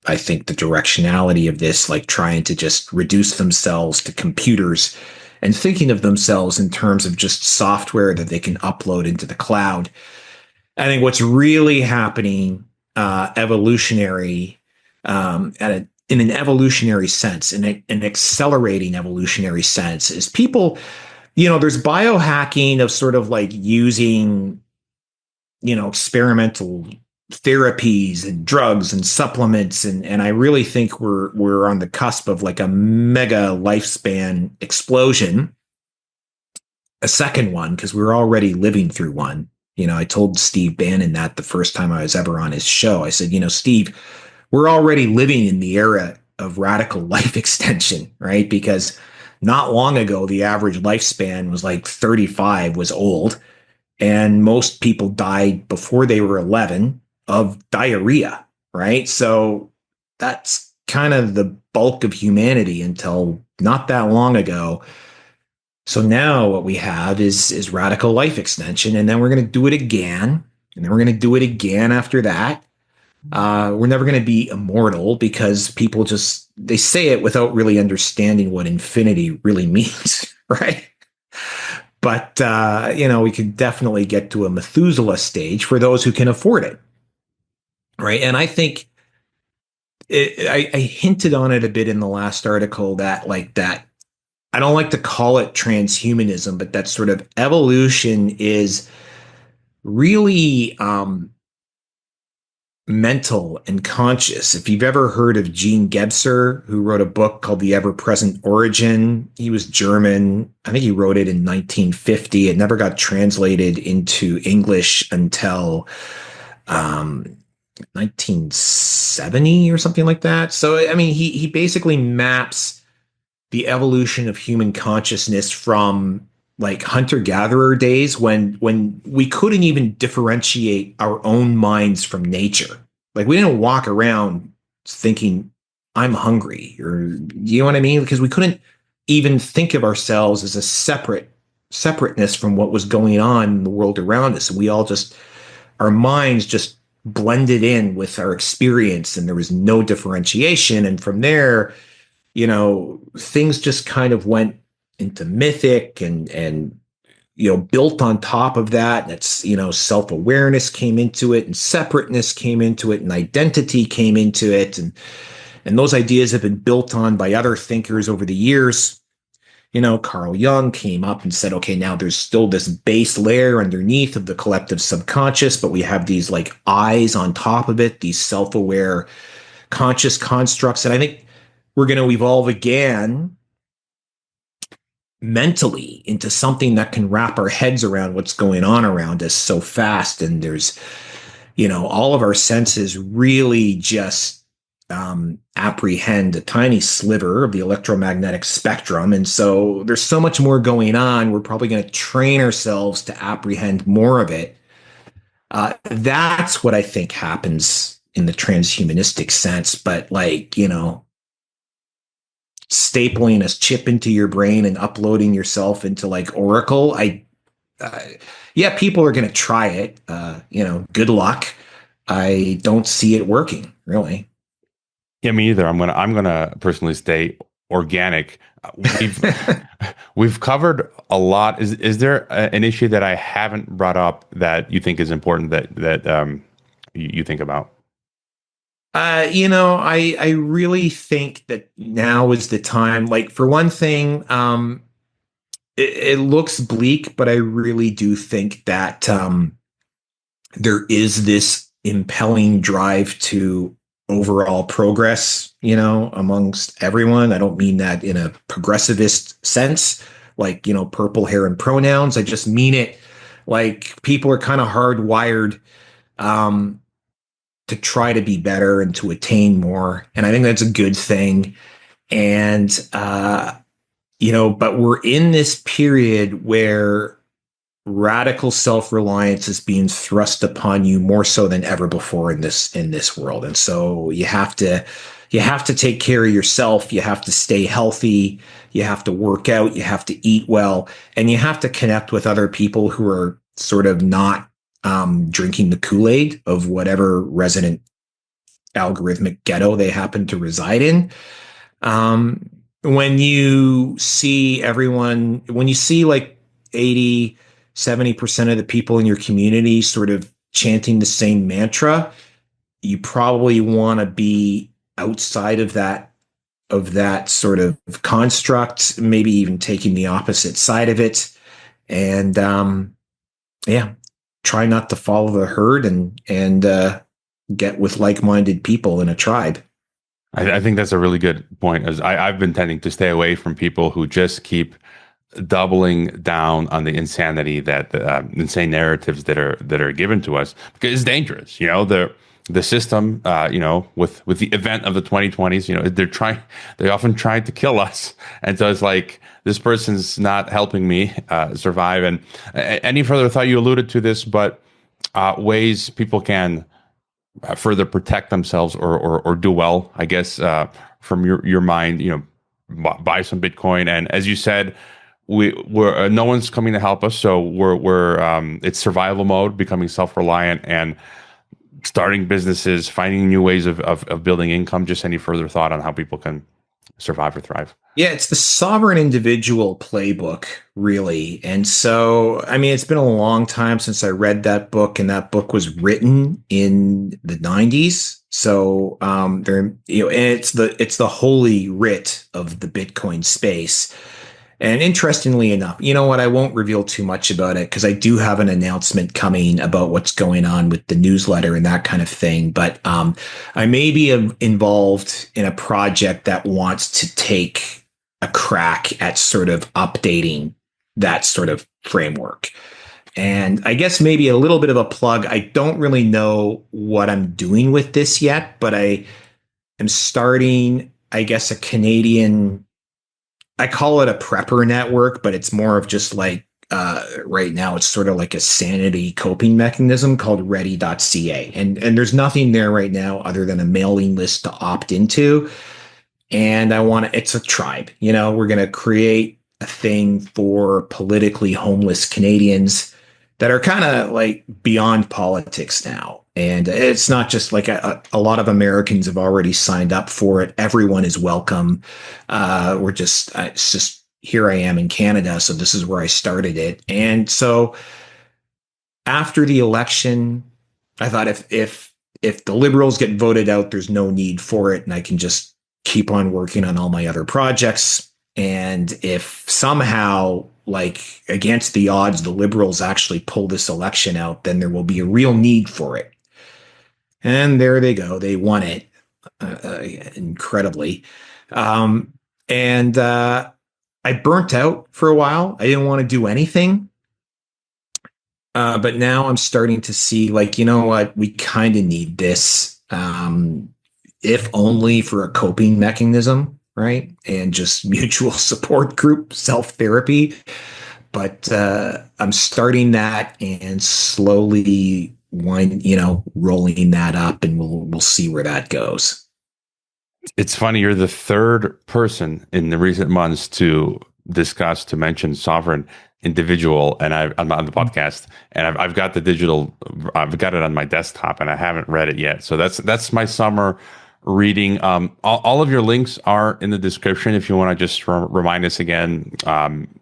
I think, the directionality of this, like trying to just reduce themselves to computers and thinking of themselves in terms of just software that they can upload into the cloud. I think what's really happening evolutionary in an evolutionary sense, in an accelerating evolutionary sense, is people, there's biohacking of sort of like using, experimental therapies and drugs and supplements, and I really think we're on the cusp of like a mega lifespan explosion, a second one, because we're already living through one. I told Steve Bannon that the first time I was ever on his show. I said, Steve, we're already living in the era of radical life extension, right? Because not long ago, the average lifespan was like 35 was old, and most people died before they were 11 of diarrhea, right? So that's kind of the bulk of humanity until not that long ago. So now what we have is radical life extension, and then we're going to do it again, and then we're going to do it again after that. We're never going to be immortal, because people they say it without really understanding what infinity really means, right? But we could definitely get to a Methuselah stage for those who can afford it, right? And I think I hinted on it a bit in the last article that like that I don't like to call it transhumanism, but that sort of evolution is really mental and conscious. If you've ever heard of Gene Gebser, who wrote a book called The Ever-Present Origin, he was German. I think he wrote it in 1950. It never got translated into English until 1970 or something like that. So, I mean, he basically maps the evolution of human consciousness from like hunter-gatherer days when we couldn't even differentiate our own minds from nature. Like we didn't walk around thinking I'm hungry, or you know what I mean? Because we couldn't even think of ourselves as a separateness from what was going on in the world around us. We all just, our minds just blended in with our experience, and there was no differentiation. And from there, you know, things just kind of went into mythic and you know, built on top of that. And it's, you know, self-awareness came into it, and separateness came into it, and identity came into it. And those ideas have been built on by other thinkers over the years. You know, Carl Jung came up and said, okay, now there's still this base layer underneath of the collective subconscious, but we have these like eyes on top of it, these self-aware conscious constructs. And I think we're going to evolve again mentally into something that can wrap our heads around what's going on around us so fast. And there's, you know, all of our senses really just apprehend a tiny sliver of the electromagnetic spectrum. And so there's so much more going on. We're probably going to train ourselves to apprehend more of it. That's what I think happens in the transhumanistic sense. But like, you know, stapling a chip into your brain and uploading yourself into like Oracle, yeah, people are going to try it. You know, good luck. I don't see it working, really. Yeah, me either. I'm gonna personally stay organic. We've covered a lot. Is there an issue that I haven't brought up that you think is important that you think about? You know, I really think that now is the time. Like for one thing, it looks bleak, but I really do think that there is this impelling drive to overall progress, you know, amongst everyone. I don't mean that in a progressivist sense, like, you know, purple hair and pronouns. I just mean it like people are kind of hardwired to try to be better and to attain more. And I think that's a good thing. And, you know, but we're in this period where radical self-reliance is being thrust upon you more so than ever before in this world. And so you have to take care of yourself. You have to stay healthy. You have to work out. You have to eat well, and you have to connect with other people who are sort of not drinking the Kool-Aid of whatever resident algorithmic ghetto they happen to reside in. When you see like 80-70% of the people in your community sort of chanting the same mantra, you probably want to be outside of that sort of construct, maybe even taking the opposite side of it. And yeah, try not to follow the herd and get with like-minded people in a tribe. I think that's a really good point. As I've been tending to stay away from people who just keep doubling down on the insanity that insane narratives that are given to us, because it's dangerous. You know, the system, you know, with the event of the 2020s, you know, they often try to kill us. And so it's like, this person's not helping me survive. And any further thought, you alluded to this, but ways people can further protect themselves or do well, I guess, from your mind, you know, buy some Bitcoin. And as you said, we're no one's coming to help us. So we're it's survival mode, becoming self-reliant and starting businesses, finding new ways of building income. Just any further thought on how people can survive or thrive? Yeah, it's the sovereign individual playbook, really. And so, I mean, it's been a long time since I read that book, and that book was written in the 90s. So, there, and it's the holy writ of the Bitcoin space. And interestingly enough, you know what? I won't reveal too much about it because I do have an announcement coming about what's going on with the newsletter and that kind of thing. But I may be involved in a project that wants to take a crack at sort of updating that sort of framework. And I guess maybe a little bit of a plug. I don't really know what I'm doing with this yet, but I am starting, I guess, a Canadian, I call it a prepper network, but it's more of just like right now it's sort of like a sanity coping mechanism called ready.ca. And there's nothing there right now other than a mailing list to opt into. And it's a tribe. We're going to create a thing for politically homeless Canadians that are kind of like beyond politics now. And it's not just like a lot of Americans have already signed up for it. Everyone is welcome. It's just here I am in Canada. So this is where I started it. And so after the election, I thought if the Liberals get voted out, there's no need for it. And I can just keep on working on all my other projects. And if somehow, like against the odds, the Liberals actually pull this election out, then there will be a real need for it. And there they go. They won it incredibly. And I burnt out for a while. I didn't want to do anything. But now I'm starting to see, like, you know what? We kind of need this, if only for a coping mechanism, right? And just mutual support group, self-therapy. But I'm starting that and slowly rolling that up, and we'll see where that goes. It's funny, you're the third person in the recent months to mention sovereign individual, and I'm on the podcast, and I've got the digital, I've got it on my desktop, and I haven't read it yet. So that's my summer reading. All of your links are in the description if you want to just remind us again,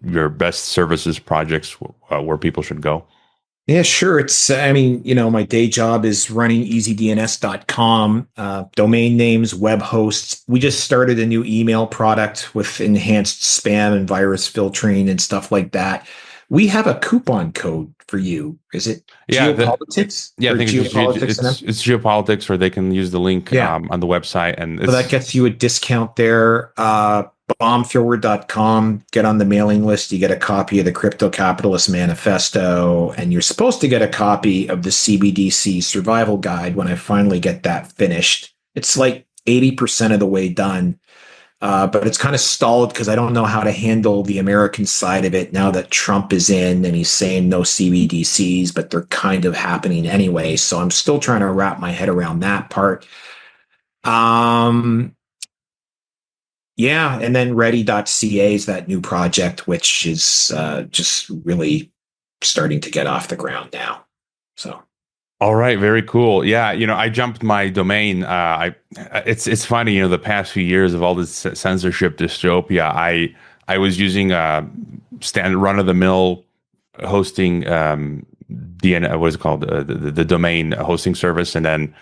your best services projects, where people should go. Yeah, sure. It's, my day job is running easydns.com, domain names, web hosts. We just started a new email product with enhanced spam and virus filtering and stuff like that. We have a coupon code for you. Is it Geopolitics? I think it's Geopolitics, or they can use the link on the website. And so that gets you a discount there. Bombthrower.com, get on the mailing list. You get a copy of the Crypto Capitalist Manifesto, and you're supposed to get a copy of the CBDC Survival Guide when I finally get that finished. It's like 80% of the way done, but it's kind of stalled because I don't know how to handle the American side of it now that Trump is in and he's saying no CBDCs, but they're kind of happening anyway. So I'm still trying to wrap my head around that part. Yeah, and then ready.ca is that new project, which is just really starting to get off the ground now. So, all right, very cool. Yeah, I jumped my domain. It's funny, the past few years of all this censorship dystopia, I was using a standard run of the mill hosting DNS, what is it called, the domain hosting service, and then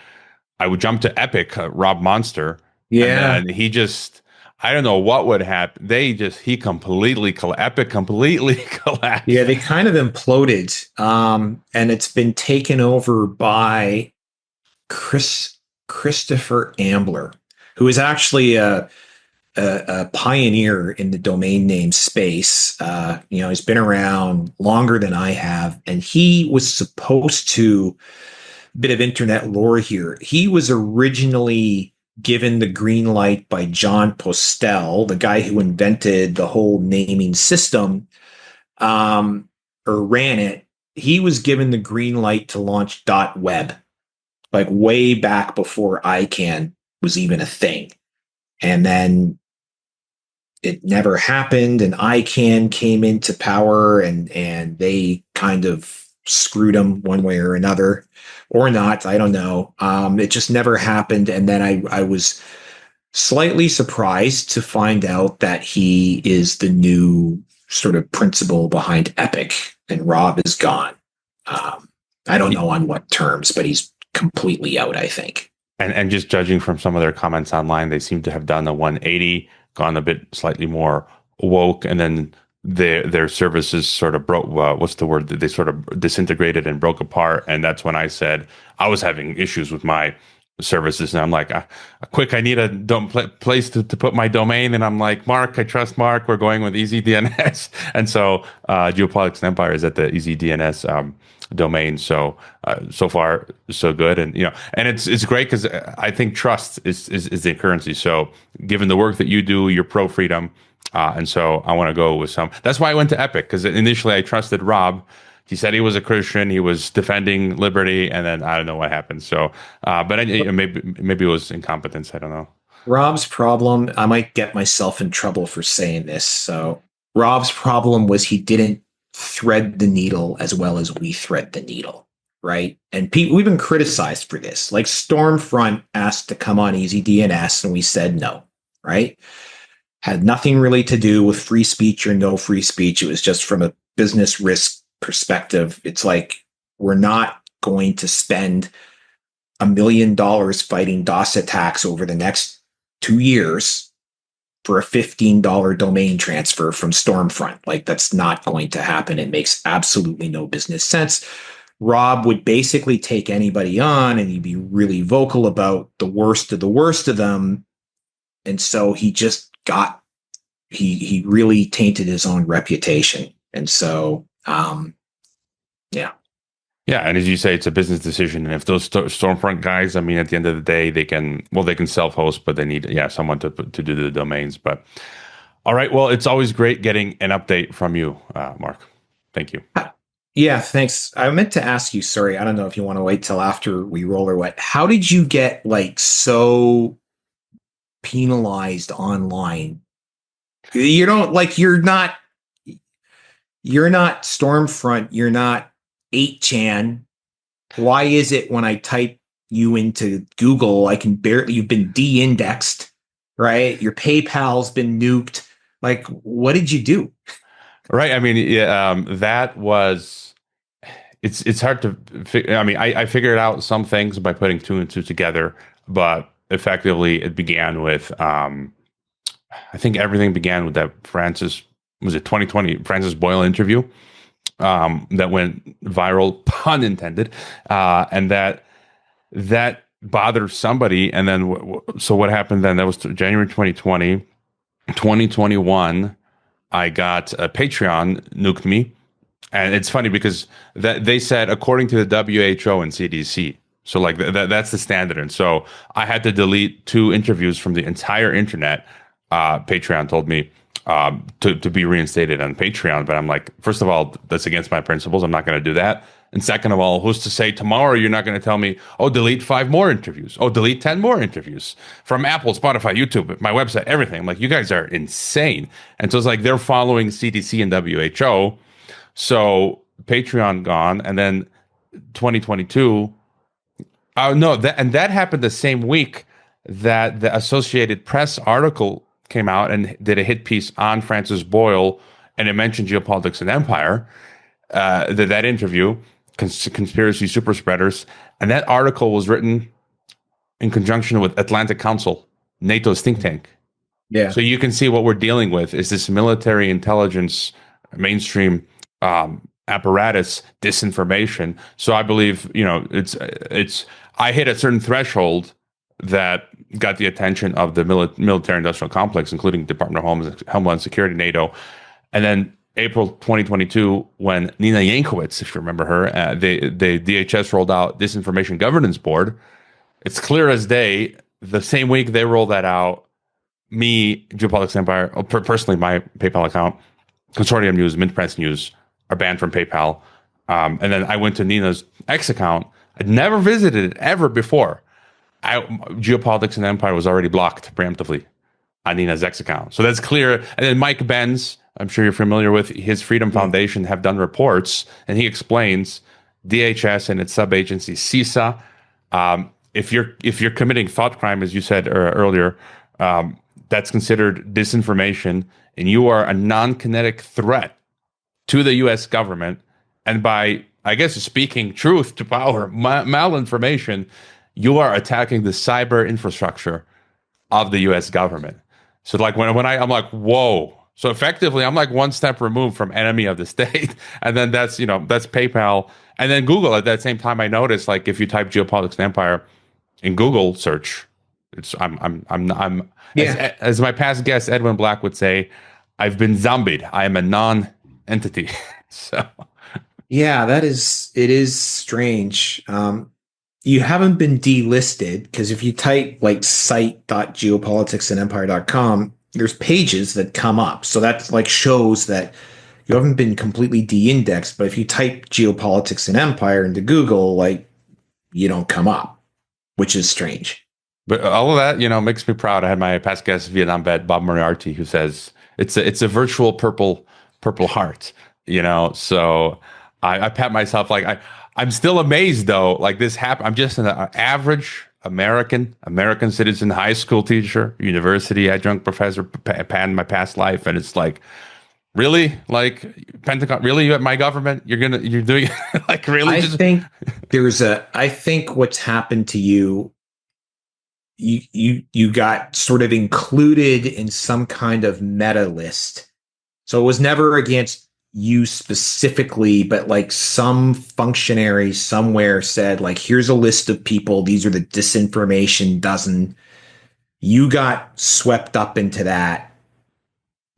I would jump to Epic, Rob Monster. Yeah, and he just, I don't know what would happen. Epic completely collapsed. Yeah, they kind of imploded. And it's been taken over by Christopher Ambler, who is actually a pioneer in the domain name space. He's been around longer than I have, and he was supposed to, bit of internet lore here. He was originally given the green light by John Postel, the guy who invented the whole naming system, or ran it. He was given the green light to launch .web, like way back before ICANN was even a thing. And then it never happened, and ICANN came into power, and they kind of screwed him one way or another, or not. I don't know. It just never happened. And then I was Slightly surprised to find out that he is the new sort of principal behind Epic, and Rob is gone. I don't know on what terms, but he's completely out, I think. And just judging from some of their comments online, they seem to have done a 180, gone a bit slightly more woke, and then their services sort of broke. What's the word? They sort of disintegrated and broke apart. And that's when I said I was having issues with my services, and I'm like, quick, I need a place to put my domain. And I'm like, Mark, I trust Mark. We're going with easyDNS, and so Geopolitics and Empire is at the easyDNS domain. So so far so good, and and it's great because I think trust is the currency. So given the work that you do, you're pro freedom, and so I want to go with some. That's why I went to Epic, because initially I trusted Rob. He said he was a Christian. He was defending liberty, and then I don't know what happened. So, but maybe it was incompetence. I don't know. Rob's problem. I might get myself in trouble for saying this. So Rob's problem was he didn't thread the needle as well as we thread the needle, right? And we've been criticized for this. Like Stormfront asked to come on easyDNS, and we said no, right? Had nothing really to do with free speech or no free speech. It was just from a business risk perspective. It's like, we're not going to spend $1 million fighting DOS attacks over the next 2 years for a $15 domain transfer from Stormfront. Like, that's not going to happen. It makes absolutely no business sense. Rob would basically take anybody on, and he'd be really vocal about the worst of them. And so he just he really tainted his own reputation. And so, yeah. Yeah, and as you say, it's a business decision, and if those Stormfront guys, I mean, at the end of the day, they can self-host, but they need someone to do the domains. But all right, well, it's always great getting an update from you, Mark. Thank you. Yeah, thanks. I meant to ask you. Sorry, I don't know if you want to wait till after we roll or what. How did you get like so penalized online? You don't like you're not Stormfront. You're not 8chan. Why is it when I type you into Google, you've been de-indexed, right? Your PayPal's been nuked. Like, what did you do? Right. I mean, that was, it's hard to figure. I mean, I figured out some things by putting two and two together, but effectively it began with, I think everything began with that 2020 Francis Boyle interview. That went viral, pun intended, and that bothered somebody. And then, so what happened then? That was January 2020. 2021, I got Patreon nuked me, and it's funny because that they said according to the WHO and CDC. So like that's the standard, and so I had to delete 2 interviews from the entire internet. Patreon told me. To be reinstated on Patreon. But I'm like, first of all, that's against my principles. I'm not going to do that. And second of all, who's to say tomorrow you're not going to tell me, oh, delete 5 more interviews. Oh, delete 10 more interviews from Apple, Spotify, YouTube, my website, everything. I'm like, you guys are insane. And so it's like they're following CDC and WHO. So Patreon gone. And then 2022. That happened the same week that the Associated Press article came out and did a hit piece on Francis Boyle, and it mentioned Geopolitics and Empire, that interview, conspiracy super spreaders, and that article was written in conjunction with Atlantic Council, NATO's think tank. Yeah. So you can see what we're dealing with is this military intelligence mainstream apparatus disinformation. So I believe it's I hit a certain threshold that got the attention of the military-industrial complex, including Department of Homeland Security, NATO. And then April 2022, when Nina Yankowicz, if you remember her, the DHS rolled out Disinformation Governance Board. It's clear as day, the same week they rolled that out, Geopolitics Empire, personally, my PayPal account, Consortium News, Mint Press News are banned from PayPal. And then I went to Nina's X account. I'd never visited it ever before. Geopolitics and Empire was already blocked preemptively on Nina's X account. So that's clear. And then Mike Benz, I'm sure you're familiar with, his Freedom Foundation have done reports, and he explains DHS and its sub-agency CISA, if you're committing thought crime, as you said earlier, that's considered disinformation, and you are a non-kinetic threat to the U.S. government. And by, I guess, speaking truth to power, malinformation, you are attacking the cyber infrastructure of the U.S. government. So like I'm like, whoa. So effectively, I'm like one step removed from enemy of the state, and then that's PayPal, and then Google. At that same time, I noticed like if you type geopolitics and empire in Google search, it's I'm Yeah. as my past guest Edwin Black would say, I've been zombied. I am a non-entity. So Yeah, it is strange. You haven't been delisted because if you type like site.geopoliticsandempire.com, there's pages that come up. So that like shows that you haven't been completely de-indexed. But if you type geopolitics and empire into Google, like you don't come up, which is strange. but all of that, makes me proud. I had my past guest Vietnam vet Bob Moriarty who says it's a virtual purple heart. So I pat myself like I'm still amazed though. Like this happened. I'm just an average American citizen, high school teacher, university adjunct professor, pan my past life, and it's like, really, like Pentagon, really, my government, you're doing like really. I think what's happened to you. You got sort of included in some kind of meta list. So it was never against you specifically, but like some functionary somewhere said, like, here's a list of people. These are the disinformation dozen. You got swept up into that.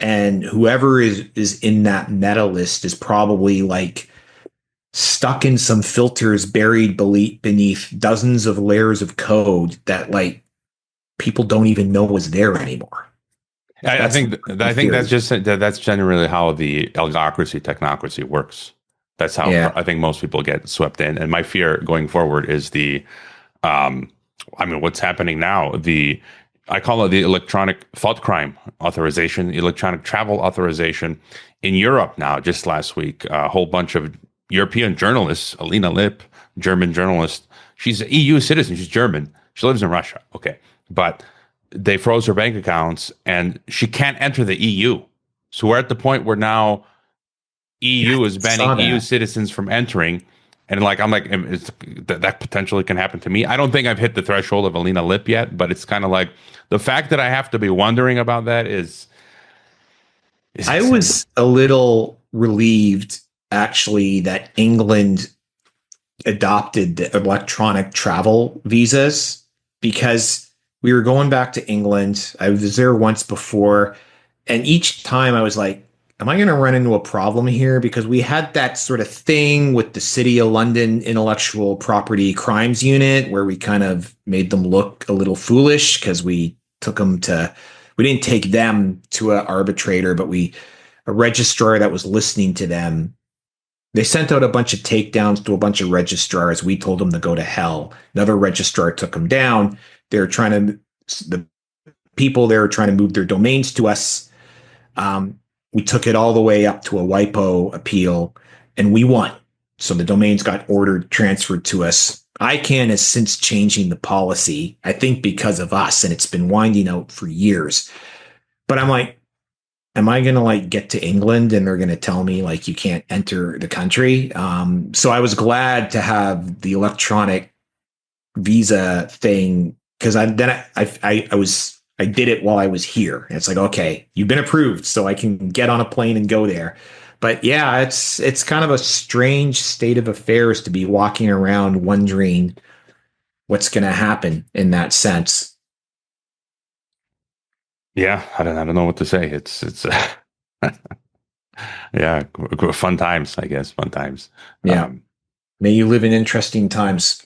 And whoever is in that meta list is probably like stuck in some filters buried beneath dozens of layers of code that like people don't even know was there anymore. I think that's generally how the algocracy technocracy works. That's how I think most people get swept in. And my fear going forward is what's happening now. I call it the electronic thought crime authorization, electronic travel authorization in Europe now. Just last week, a whole bunch of European journalists, Alina Lipp, German journalist. She's an EU citizen. She's German. She lives in Russia. Okay, but they froze her bank accounts and she can't enter the EU. So we're at the point where now EU is banning EU citizens from entering. And like, I'm like, that potentially can happen to me. I don't think I've hit the threshold of Alina Lipp yet, but it's kind of like the fact that I have to be wondering about that is I was a little relieved actually that England adopted the electronic travel visas because we were going back to England. I was there once before, and each time I was like, am I going to run into a problem here? Because we had that sort of thing with the City of London Intellectual Property Crimes Unit where we kind of made them look a little foolish because we didn't take them to an arbitrator, but a registrar that was listening to them. They sent out a bunch of takedowns to a bunch of registrars. We told them to go to hell. Another registrar took them down. The people there were trying to move their domains to us. We took it all the way up to a WIPO appeal, and we won. So the domains got transferred to us. ICANN is since changing the policy, I think because of us, and it's been winding out for years. But I'm like, am I going to like get to England and they're going to tell me like you can't enter the country? So I was glad to have the electronic visa thing because I did it while I was here. And it's like, okay, you've been approved, so I can get on a plane and go there. But yeah, it's kind of a strange state of affairs to be walking around wondering what's going to happen in that sense. Yeah, I don't know what to say. It's yeah, fun times, I guess. Fun times. Yeah. May you live in interesting times.